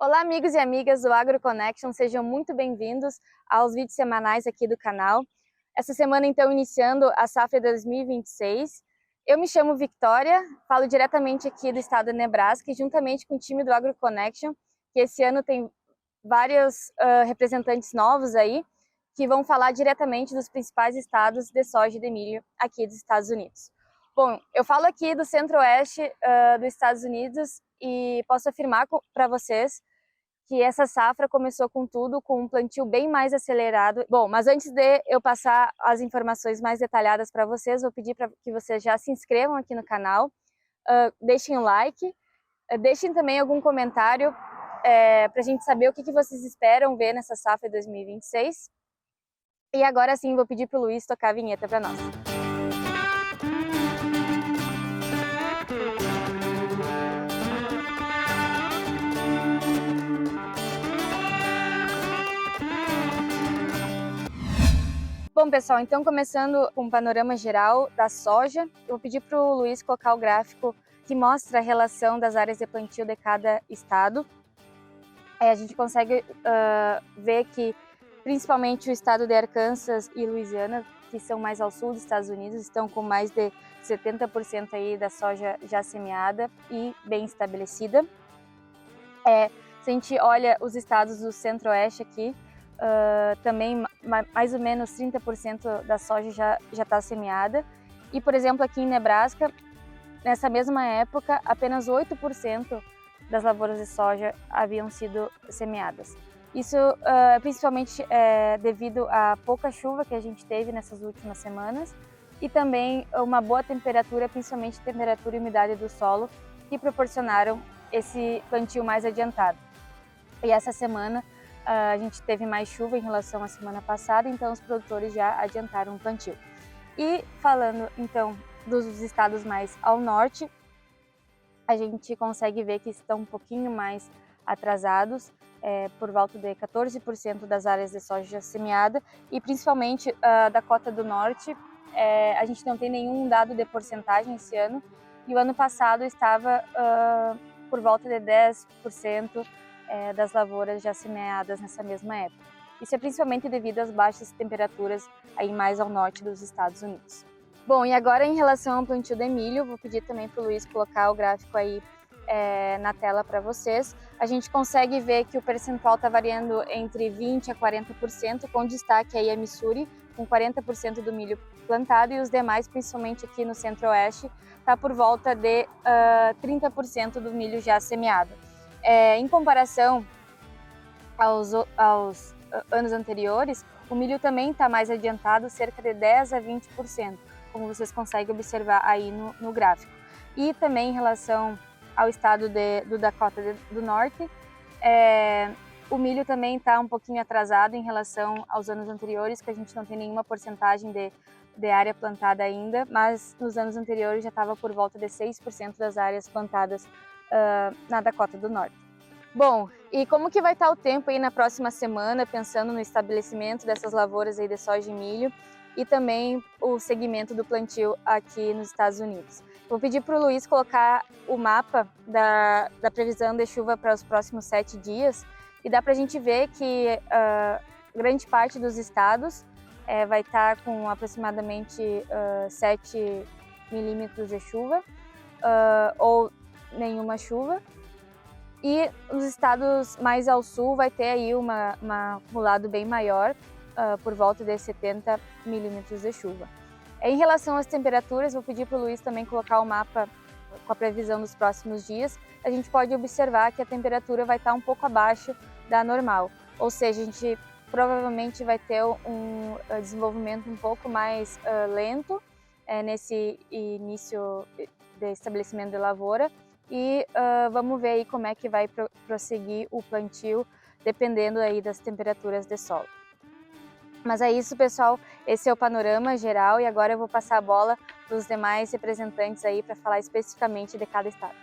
Olá, amigos e amigas do AgroConnection, sejam muito bem-vindos aos vídeos semanais aqui do canal. Essa semana, então, iniciando a safra 2026. Eu me chamo Victoria, falo diretamente aqui do estado de Nebraska e juntamente com o time do AgroConnection, que esse ano tem vários representantes novos aí, que vão falar diretamente dos principais estados de soja e de milho aqui dos Estados Unidos. Bom, eu falo aqui do centro-oeste dos Estados Unidos e posso afirmar para vocês que essa safra começou com tudo, com um plantio bem mais acelerado. Bom, mas antes de eu passar as informações mais detalhadas para vocês, vou pedir para que vocês já se inscrevam aqui no canal, deixem um like, deixem também algum comentário para a gente saber o que vocês esperam ver nessa safra de 2026. E agora sim, vou pedir para o Luiz tocar a vinheta para nós. Bom, pessoal, então começando com um panorama geral da soja, eu vou pedir para o Luiz colocar o gráfico que mostra a relação das áreas de plantio de cada estado. A gente consegue ver que principalmente o estado de Arkansas e Louisiana, que são mais ao sul dos Estados Unidos, estão com mais de 70% aí da soja já semeada e bem estabelecida. Se a gente olha os estados do centro-oeste aqui, também mais ou menos 30% da soja já está semeada. E, por exemplo, aqui em Nebraska, nessa mesma época, apenas 8% das lavouras de soja haviam sido semeadas. Isso principalmente devido à pouca chuva que a gente teve nessas últimas semanas e também uma boa temperatura, principalmente temperatura e umidade do solo, que proporcionaram esse plantio mais adiantado. E essa semana a gente teve mais chuva em relação à semana passada, então os produtores já adiantaram o plantio. E falando então dos estados mais ao norte, a gente consegue ver que estão um pouquinho mais atrasados, por volta de 14% das áreas de soja semeada, e principalmente a Dakota do Norte, a gente não tem nenhum dado de porcentagem esse ano, e o ano passado estava por volta de 10% das lavouras já semeadas nessa mesma época. Isso é principalmente devido às baixas temperaturas aí mais ao norte dos Estados Unidos. Bom, e agora em relação ao plantio de milho, vou pedir também para o Luiz colocar o gráfico aí na tela para vocês. A gente consegue ver que o percentual está variando entre 20% a 40%, com destaque aí a Missouri, com 40% do milho plantado, e os demais, principalmente aqui no centro-oeste, está por volta de 30% do milho já semeado. Em comparação aos anos anteriores, o milho também está mais adiantado, cerca de 10% a 20%, como vocês conseguem observar aí no gráfico. E também em relação ao estado do Dakota do Norte, o milho também está um pouquinho atrasado em relação aos anos anteriores, que a gente não tem nenhuma porcentagem de área plantada ainda, mas nos anos anteriores já estava por volta de 6% das áreas plantadas na Dakota do Norte. Bom, e como que vai estar o tempo aí na próxima semana, pensando no estabelecimento dessas lavouras aí de soja e milho e também o segmento do plantio aqui nos Estados Unidos? Vou pedir para o Luiz colocar o mapa da previsão de chuva para os próximos 7 dias e dá para a gente ver que grande parte dos estados vai estar com aproximadamente 7 milímetros de chuva ou nenhuma chuva. E nos estados mais ao sul vai ter aí um acumulado bem maior, por volta de 70 milímetros de chuva. Em relação às temperaturas, vou pedir para o Luiz também colocar o mapa com a previsão dos próximos dias. A gente pode observar que a temperatura vai estar um pouco abaixo da normal, ou seja, a gente provavelmente vai ter um desenvolvimento um pouco mais lento nesse início de estabelecimento de lavoura. E vamos ver aí como é que vai prosseguir o plantio, dependendo aí das temperaturas de solo. Mas é isso, pessoal, esse é o panorama geral e agora eu vou passar a bola para os demais representantes aí para falar especificamente de cada estado.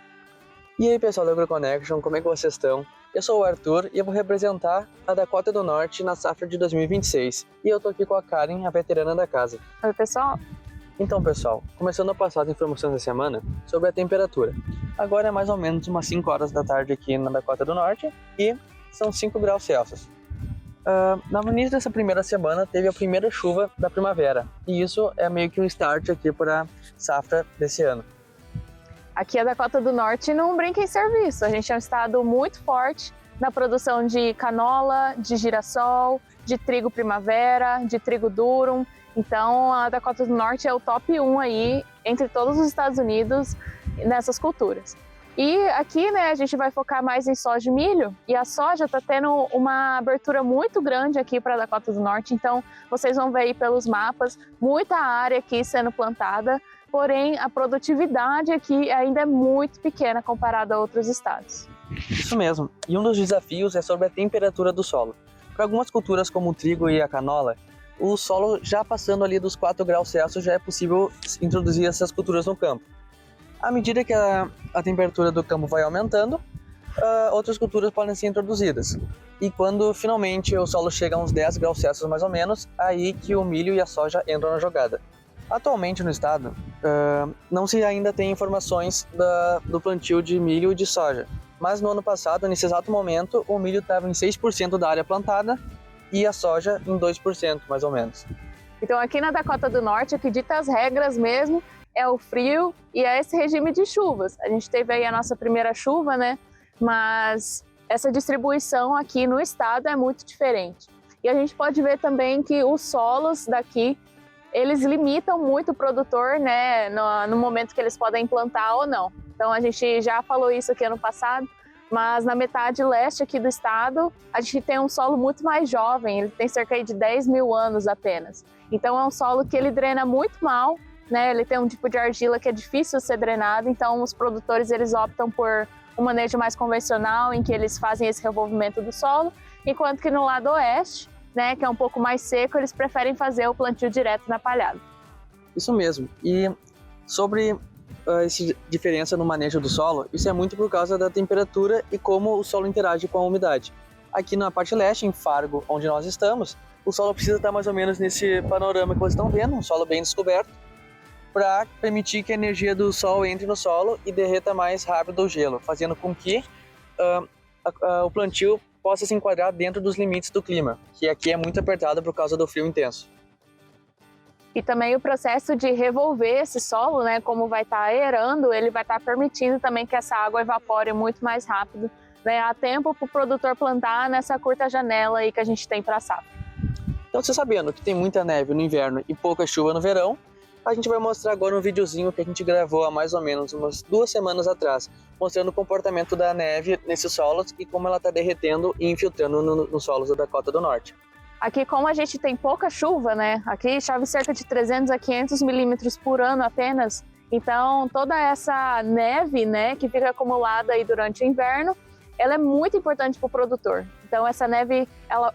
E aí, pessoal da AgroConnection, como é que vocês estão? Eu sou o Arthur e eu vou representar a Dakota do Norte na safra de 2026. E eu tô aqui com a Karen, a veterana da casa. Oi, pessoal! Então, pessoal, começando a passar as informações da semana sobre a temperatura. Agora é mais ou menos umas 5 horas da tarde aqui na Dakota do Norte e são 5 graus Celsius. No início dessa primeira semana teve a primeira chuva da primavera e isso é meio que um start aqui para a safra desse ano. Aqui a Dakota do Norte não brinca em serviço, a gente é um estado muito forte na produção de canola, de girassol, de trigo primavera, de trigo durum. Então a Dakota do Norte é o top 1 aí entre todos os Estados Unidos nessas culturas. E aqui, né, a gente vai focar mais em soja e milho, e a soja está tendo uma abertura muito grande aqui para a Dakota do Norte, então vocês vão ver aí pelos mapas muita área aqui sendo plantada, porém a produtividade aqui ainda é muito pequena comparada a outros estados. Isso mesmo, e um dos desafios é sobre a temperatura do solo. Para algumas culturas como o trigo e a canola, o solo já passando ali dos 4 graus Celsius já é possível introduzir essas culturas no campo. À medida que a temperatura do campo vai aumentando, outras culturas podem ser introduzidas. E quando finalmente o solo chega a uns 10 graus Celsius mais ou menos, aí que o milho e a soja entram na jogada. Atualmente no estado, não se ainda tem informações do plantio de milho e de soja. Mas no ano passado, nesse exato momento, o milho estava em 6% da área plantada e a soja em 2% mais ou menos. Então aqui na Dakota do Norte, o que dita as regras mesmo é o frio e é esse regime de chuvas. A gente teve aí a nossa primeira chuva, né? Mas essa distribuição aqui no estado é muito diferente. E a gente pode ver também que os solos daqui, eles limitam muito o produtor, né? No momento que eles podem plantar ou não. Então a gente já falou isso aqui ano passado, mas na metade leste aqui do estado, a gente tem um solo muito mais jovem, ele tem cerca de 10 mil anos apenas. Então é um solo que ele drena muito mal, né? Ele tem um tipo de argila que é difícil de ser drenado, então os produtores eles optam por um manejo mais convencional, em que eles fazem esse revolvimento do solo, enquanto que no lado oeste, né, que é um pouco mais seco, eles preferem fazer o plantio direto na palhada. Isso mesmo, e sobre essa diferença no manejo do solo, isso é muito por causa da temperatura e como o solo interage com a umidade. Aqui na parte leste, em Fargo, onde nós estamos, o solo precisa estar mais ou menos nesse panorama que vocês estão vendo, um solo bem descoberto, para permitir que a energia do sol entre no solo e derreta mais rápido o gelo, fazendo com que o plantio possa se enquadrar dentro dos limites do clima, que aqui é muito apertado por causa do frio intenso. E também o processo de revolver esse solo, né, como vai estar aerando, ele vai estar permitindo também que essa água evapore muito mais rápido, né, há tempo para o produtor plantar nessa curta janela aí que a gente tem para a safra. Então, você sabendo que tem muita neve no inverno e pouca chuva no verão, a gente vai mostrar agora um videozinho que a gente gravou há mais ou menos umas 2 semanas atrás, mostrando o comportamento da neve nesses solos e como ela está derretendo e infiltrando nos solos da Dakota do Norte. Aqui, como a gente tem pouca chuva, né? Aqui chove cerca de 300 a 500 milímetros por ano apenas. Então, toda essa neve, né, que fica acumulada aí durante o inverno, ela é muito importante para o produtor. Então, essa neve,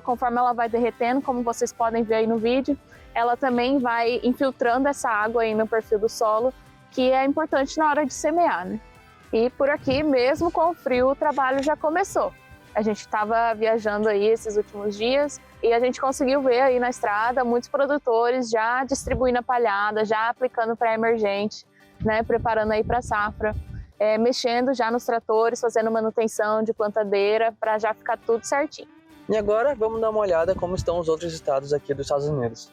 conforme ela vai derretendo, como vocês podem ver aí no vídeo, ela também vai infiltrando essa água aí no perfil do solo, que é importante na hora de semear, né? E por aqui, mesmo com o frio, o trabalho já começou. A gente estava viajando aí esses últimos dias e a gente conseguiu ver aí na estrada muitos produtores já distribuindo a palhada, já aplicando pré-emergente, né, preparando aí para a safra, mexendo já nos tratores, fazendo manutenção de plantadeira para já ficar tudo certinho. E agora vamos dar uma olhada como estão os outros estados aqui dos Estados Unidos.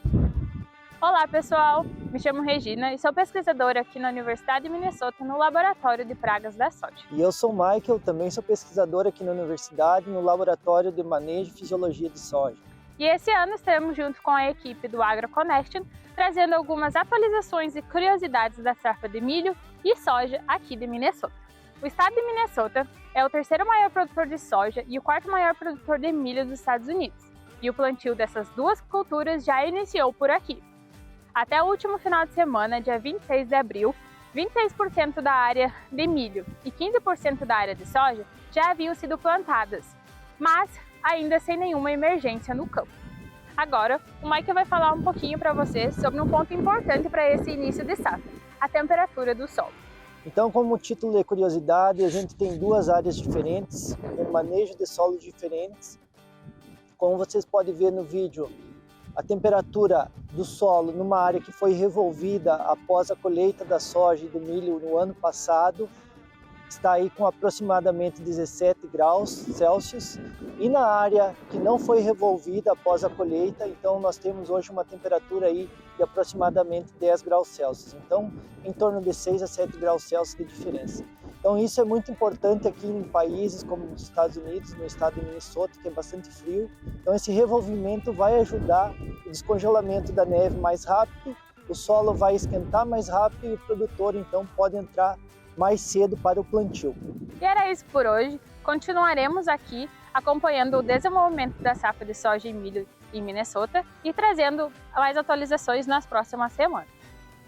Olá pessoal, me chamo Regina e sou pesquisadora aqui na Universidade de Minnesota no Laboratório de Pragas da Soja. E eu sou o Michael, também sou pesquisador aqui na Universidade no Laboratório de Manejo e Fisiologia de Soja. E esse ano estamos junto com a equipe do AgroConnection, trazendo algumas atualizações e curiosidades da safra de milho e soja aqui de Minnesota. O estado de Minnesota é o terceiro maior produtor de soja e o quarto maior produtor de milho dos Estados Unidos. E o plantio dessas duas culturas já iniciou por aqui. Até o último final de semana, dia 26 de abril, 26% da área de milho e 15% da área de soja já haviam sido plantadas, mas ainda sem nenhuma emergência no campo. Agora, o Mike vai falar um pouquinho para vocês sobre um ponto importante para esse início de safra, a temperatura do solo. Então, como título de curiosidade, a gente tem duas áreas diferentes, com manejo de solos diferentes. Como vocês podem ver no vídeo, A temperatura do solo numa área que foi revolvida após a colheita da soja e do milho no ano passado está aí com aproximadamente 17 graus Celsius, e na área que não foi revolvida após a colheita, então nós temos hoje uma temperatura aí de aproximadamente 10 graus Celsius, então em torno de 6 a 7 graus Celsius de diferença. Então isso é muito importante aqui em países como os Estados Unidos, no estado de Minnesota, que é bastante frio. Então esse revolvimento vai ajudar o descongelamento da neve mais rápido, o solo vai esquentar mais rápido e o produtor então pode entrar mais cedo para o plantio. E era isso por hoje. Continuaremos aqui acompanhando o desenvolvimento da safra de soja e milho em Minnesota e trazendo mais atualizações nas próximas semanas.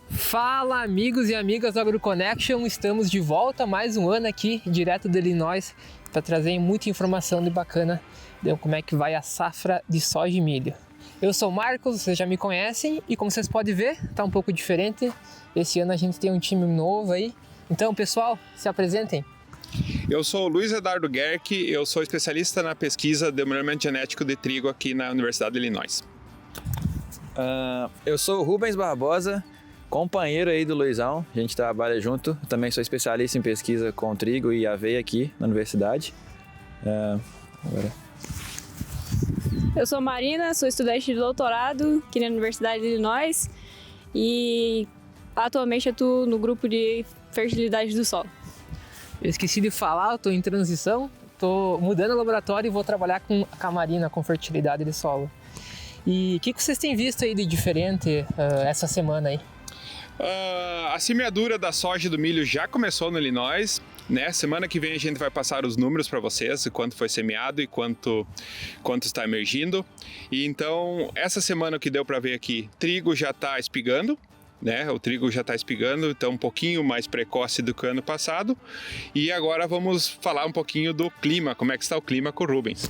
Fala, amigos e amigas do AgroConnection, estamos de volta mais um ano aqui direto de Illinois para trazer muita informação de bacana de como é que vai a safra de soja e milho. Eu sou o Marcos, vocês já me conhecem e como vocês podem ver, está um pouco diferente. Esse ano a gente tem um time novo aí. Então, pessoal, se apresentem. Eu sou o Luiz Eduardo Gerck, eu sou especialista na pesquisa de melhoramento genético de trigo aqui na Universidade de Illinois. Eu sou o Rubens Barbosa, companheiro aí do Luizão, a gente trabalha junto. Eu também sou especialista em pesquisa com trigo e aveia aqui na universidade. Eu sou Marina, sou estudante de doutorado aqui na Universidade de Illinois e atualmente eu estou no grupo de fertilidade do solo. Eu esqueci de falar, eu estou em transição, estou mudando o laboratório e vou trabalhar com a Marina, com fertilidade de solo. E o que vocês têm visto aí de diferente essa semana aí? A semeadura da soja e do milho já começou no Illinois, né? Semana que vem a gente vai passar os números para vocês, quanto foi semeado e quanto está emergindo. E então, essa semana o que deu para ver aqui, trigo já está espigando, né? O trigo já está espigando, então um pouquinho mais precoce do que o ano passado. E agora vamos falar um pouquinho do clima, como é que está o clima com o Rubens.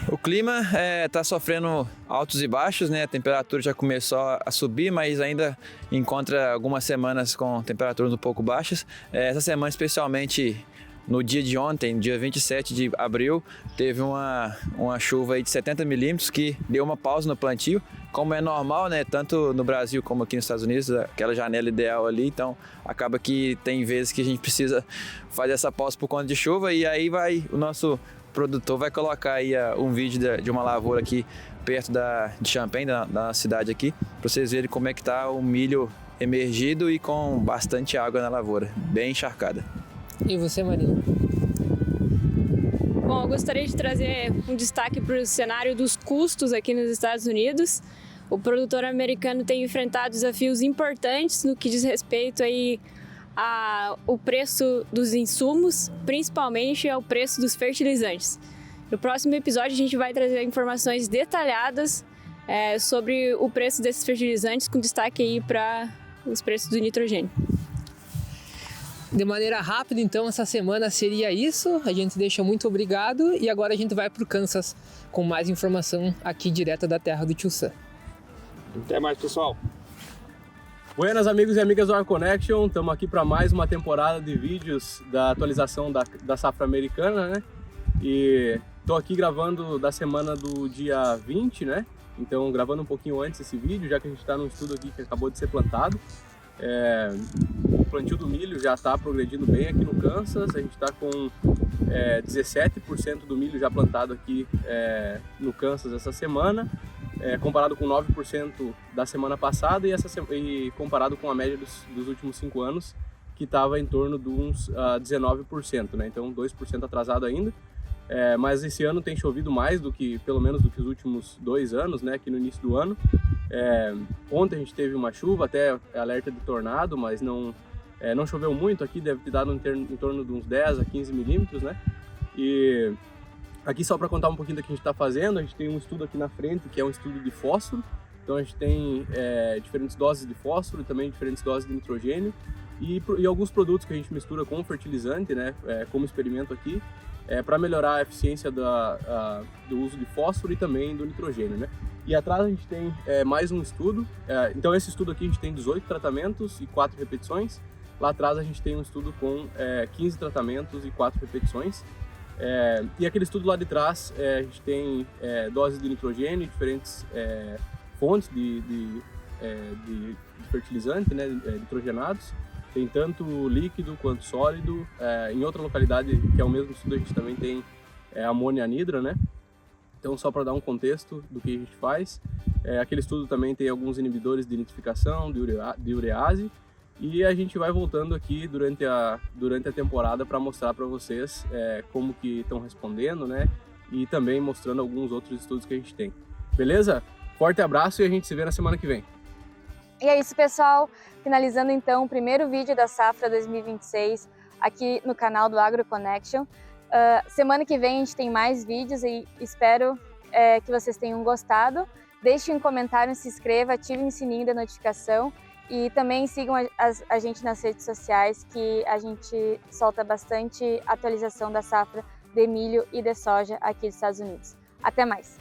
O clima está sofrendo altos e baixos, né? A temperatura já começou a subir, mas ainda encontra algumas semanas com temperaturas um pouco baixas. Essa semana, especialmente no dia de ontem, dia 27 de abril, teve uma chuva aí de 70 milímetros que deu uma pausa no plantio, como é normal, né? Tanto no Brasil como aqui nos Estados Unidos, aquela janela ideal ali, então acaba que tem vezes que a gente precisa fazer essa pausa por conta de chuva, e aí o nosso produtor vai colocar aí um vídeo de uma lavoura aqui perto de Champaign, da cidade aqui, para vocês verem como é que tá o milho emergido e com bastante água na lavoura, bem encharcada. E você, Marina? Bom, eu gostaria de trazer um destaque para o cenário dos custos aqui nos Estados Unidos. O produtor americano tem enfrentado desafios importantes no que diz respeito aí ao preço dos insumos, principalmente ao preço dos fertilizantes. No próximo episódio a gente vai trazer informações detalhadas sobre o preço desses fertilizantes, com destaque aí para os preços do nitrogênio. De maneira rápida, então, essa semana seria isso. A gente deixa muito obrigado e agora a gente vai para o Kansas com mais informação aqui direto da terra do Tio Sam. Até mais, pessoal! Buenas, amigos e amigas do AgroConnection, estamos aqui para mais uma temporada de vídeos da atualização da safra americana, né? E estou aqui gravando da semana do dia 20, né? Então, gravando um pouquinho antes esse vídeo, já que a gente está num estudo aqui que acabou de ser plantado. O plantio do milho já está progredindo bem aqui no Kansas, a gente está com 17% do milho já plantado aqui no Kansas essa semana, comparado com 9% da semana passada e comparado com a média dos últimos 5 anos, que estava em torno de uns 19%, né? Então 2% atrasado ainda. Mas esse ano tem chovido mais pelo menos do que os últimos 2 anos, né, aqui no início do ano. Ontem a gente teve uma chuva, até alerta de tornado, mas não choveu muito aqui, deve ter dado em torno de uns 10 a 15 milímetros, né? E aqui, só para contar um pouquinho do que a gente está fazendo, a gente tem um estudo aqui na frente, que é um estudo de fósforo. Então a gente tem diferentes doses de fósforo e também diferentes doses de nitrogênio e alguns produtos que a gente mistura com fertilizante, né, como experimento aqui, para melhorar a eficiência do uso de fósforo e também do nitrogênio, né? E atrás a gente tem mais um estudo. Então esse estudo aqui a gente tem 18 tratamentos e 4 repetições. Lá atrás a gente tem um estudo com 15 tratamentos e 4 repetições. E aquele estudo lá de trás, a gente tem doses de nitrogênio, diferentes fontes de fertilizante, né, nitrogenados. Tem tanto líquido quanto sólido. Em outra localidade, que é o mesmo estudo, a gente também tem amônia anidra, né? Então, só para dar um contexto do que a gente faz, aquele estudo também tem alguns inibidores de nitrificação, de urease, e a gente vai voltando aqui durante a temporada para mostrar para vocês como que estão respondendo, né? E também mostrando alguns outros estudos que a gente tem. Beleza? Forte abraço e a gente se vê na semana que vem. E é isso, pessoal. Finalizando então o primeiro vídeo da safra 2026 aqui no canal do AgroConnection. Semana que vem a gente tem mais vídeos e espero que vocês tenham gostado. Deixem um comentário, se inscreva, ativem o sininho da notificação e também sigam a gente nas redes sociais, que a gente solta bastante atualização da safra de milho e de soja aqui dos Estados Unidos. Até mais!